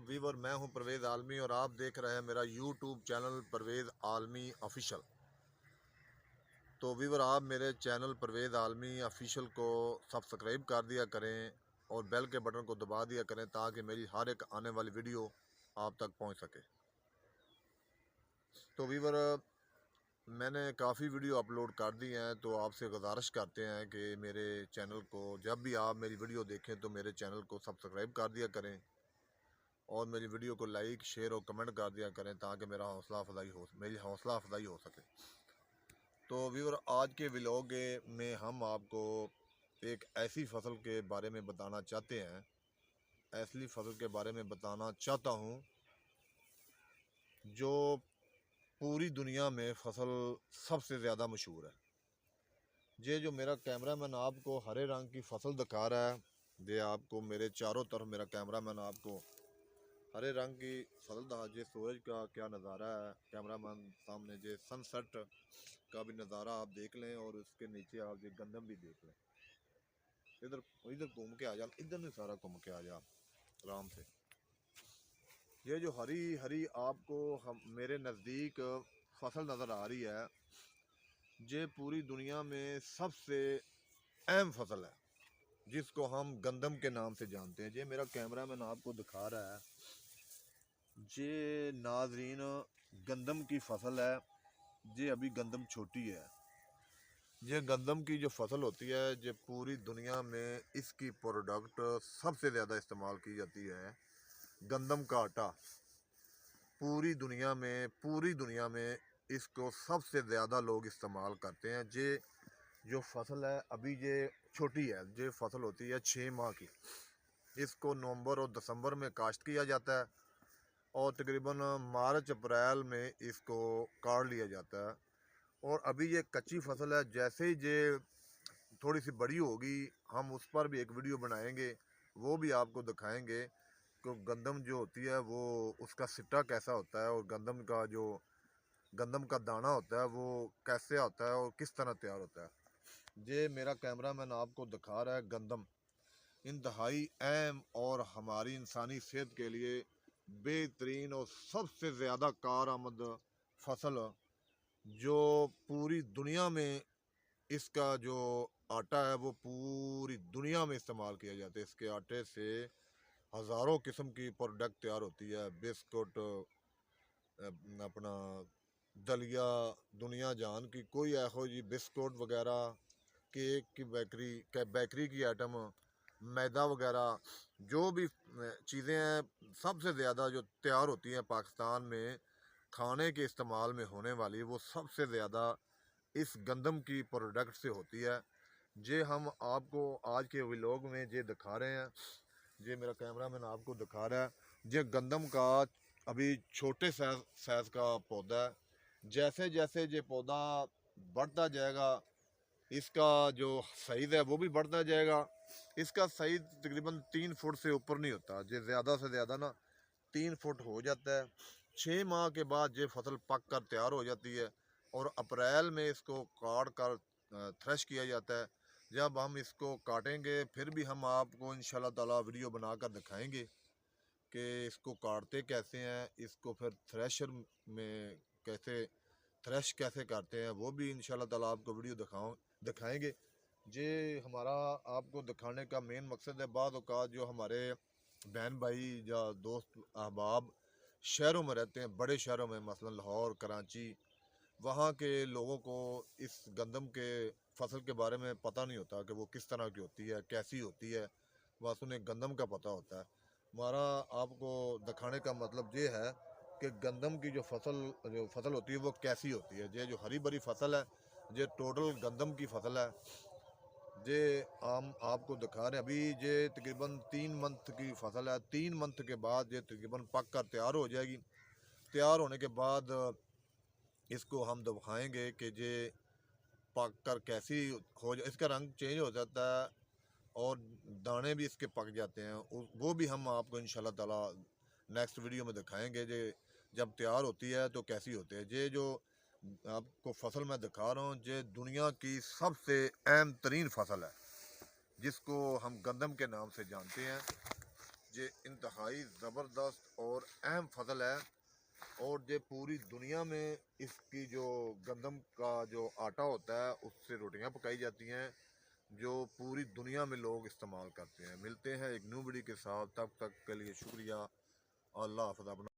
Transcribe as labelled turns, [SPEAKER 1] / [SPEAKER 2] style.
[SPEAKER 1] Weaver, मैं हूं परवेज़ आलमी और आप देख रहे हैं मेरा यूट्यूब चैनल परवेज़ आलमी ऑफिशियल। तो वीवर, आप मेरे चैनल परवेज़ आलमी ऑफिशियल को सब्सक्राइब कर दिया करें और बेल के बटन को दबा दिया करें ताकि मेरी हर एक आने वाली वीडियो आप तक पहुंच सके। तो वीवर, मैंने काफ़ी वीडियो अपलोड कर दी हैं, तो आपसे गुजारिश करते हैं कि मेरे चैनल को जब भी आप मेरी वीडियो देखें तो मेरे चैनल को सब्सक्राइब कर दिया करें और मेरी वीडियो को लाइक, शेयर और कमेंट कर दिया करें ताकि मेरी हौसला अफजाई हो सके। तो व्यूअर, आज के व्लॉग में हम आपको एक ऐसी फसल के बारे में बताना चाहते हैं, ऐसी फसल के बारे में बताना चाहता हूँ जो पूरी दुनिया में फसल सबसे ज़्यादा मशहूर है। ये जो मेरा कैमरामैन आपको हरे रंग की फसल दिखा रहा है, ये आपको मेरे चारों तरफ मेरा कैमरामैन आपको हरे रंग की फसल दा जे सूरज का क्या नज़ारा है। कैमरामैन सामने जे सनसेट का भी नज़ारा आप देख लें और उसके नीचे आप ये गंदम भी देख लें। इधर इधर घूम के आ जा, इधर नहीं, सारा घूम के आ जा आराम से। ये जो हरी हरी आपको हम मेरे नज़दीक फसल नज़र आ रही है, ये पूरी दुनिया में सबसे अहम फसल है जिसको हम गंदम के नाम से जानते हैं। ये मेरा कैमरामैन आपको दिखा रहा है, ये नाजरीन गंदम की फसल है। ये अभी गंदम छोटी है। ये गंदम की जो फसल होती है, ये पूरी दुनिया में इसकी प्रोडक्ट सबसे ज़्यादा इस्तेमाल की जाती है। गंदम का आटा पूरी दुनिया में इसको सबसे ज़्यादा लोग इस्तेमाल करते हैं। ये जो फसल है अभी ये छोटी है, ये फसल होती है 6 माह की। इसको नवंबर और दिसंबर में काश्त किया जाता है और तकरीबन मार्च अप्रैल में इसको काट लिया जाता है। और अभी ये कच्ची फसल है, जैसे ही ये थोड़ी सी बड़ी होगी हम उस पर भी एक वीडियो बनाएंगे, वो भी आपको दिखाएंगे कि गंदम जो होती है वो उसका सिट्टा कैसा होता है और गंदम का दाना होता है वो कैसे आता है और किस तरह तैयार होता है। ये मेरा कैमरामैन आपको दिखा रहा है गंदम, इंतहाई अहम और हमारी इंसानी सेहत के लिए बेहतरीन और सबसे ज़्यादा कारआमद फसल जो पूरी दुनिया में इसका जो आटा है वो पूरी दुनिया में इस्तेमाल किया जाता है। इसके आटे से हज़ारों किस्म की प्रोडक्ट तैयार होती है, बिस्कुट, अपना दलिया, दुनिया जान की कोई ऐहो जी बिस्कुट वगैरह, केक की बेकरी की आइटम, मैदा वगैरह, जो भी चीज़ें हैं सबसे ज़्यादा जो तैयार होती हैं पाकिस्तान में खाने के इस्तेमाल में होने वाली, वो सबसे ज़्यादा इस गंदम की प्रोडक्ट से होती है। ये हम आपको आज के व्लॉग में ये दिखा रहे हैं। ये मेरा कैमरामैन आपको दिखा रहा है, ये गंदम का अभी छोटे साइज़ का पौधा है। जैसे जैसे ये पौधा बढ़ता जाएगा इसका जो साइज़ है वो भी बढ़ता जाएगा। इसका साइज़ तकरीबन 3 फुट से ऊपर नहीं होता, ये ज़्यादा से ज़्यादा ना 3 फुट हो जाता है। 6 माह के बाद ये फसल पक कर तैयार हो जाती है और अप्रैल में इसको काट कर थ्रेश किया जाता है। जब हम इसको काटेंगे फिर भी हम आपको इंशाल्लाह ताला वीडियो बनाकर दिखाएंगे कि इसको काटते कैसे हैं, इसको फिर थ्रेशर में थ्रेश कैसे करते हैं, वो भी इंशाल्लाह ताला आपको वीडियो दिखाएंगे। ये हमारा आपको दिखाने का मेन मकसद है। बाद औक़ात जो हमारे बहन भाई या दोस्त अहबाब शहरों में रहते हैं, बड़े शहरों में मसलन लाहौर, कराची, वहाँ के लोगों को इस गंदम के फसल के बारे में पता नहीं होता कि वो किस तरह की होती है, कैसी होती है। बस उन्हें गंदम का पता होता है। हमारा आपको दिखाने का मतलब ये है कि गंदम की जो फसल होती है वो कैसी होती है। ये जो हरी भरी फसल है, ये टोटल गंदम की फसल है। ये हम आपको दिखा रहे हैं, अभी ये तकरीबन 3 मंथ की फसल है। 3 मंथ के बाद ये तकरीबन पक कर तैयार हो जाएगी। तैयार होने के बाद इसको हम दिखाएंगे कि ये पक कर कैसी इसका रंग चेंज हो जाता है और दाने भी इसके पक जाते हैं। वो भी हम आपको इंशाल्लाह ताला नेक्स्ट वीडियो में दिखाएंगे। ये जब तैयार होती है तो कैसी होती है। ये जो आपको फसल मैं दिखा रहा हूँ, ये दुनिया की सबसे अहम तरीन फसल है जिसको हम गंदम के नाम से जानते हैं। ये इंतहाई ज़बरदस्त और अहम फसल है, और ये पूरी दुनिया में इसकी जो गंदम का जो आटा होता है उससे रोटियां पकाई जाती हैं, जो पूरी दुनिया में लोग इस्तेमाल करते हैं। मिलते हैं एक न्यू वीडियो के साथ, तब तक के लिए शुक्रिया। अल्लाह हाफ़िज़।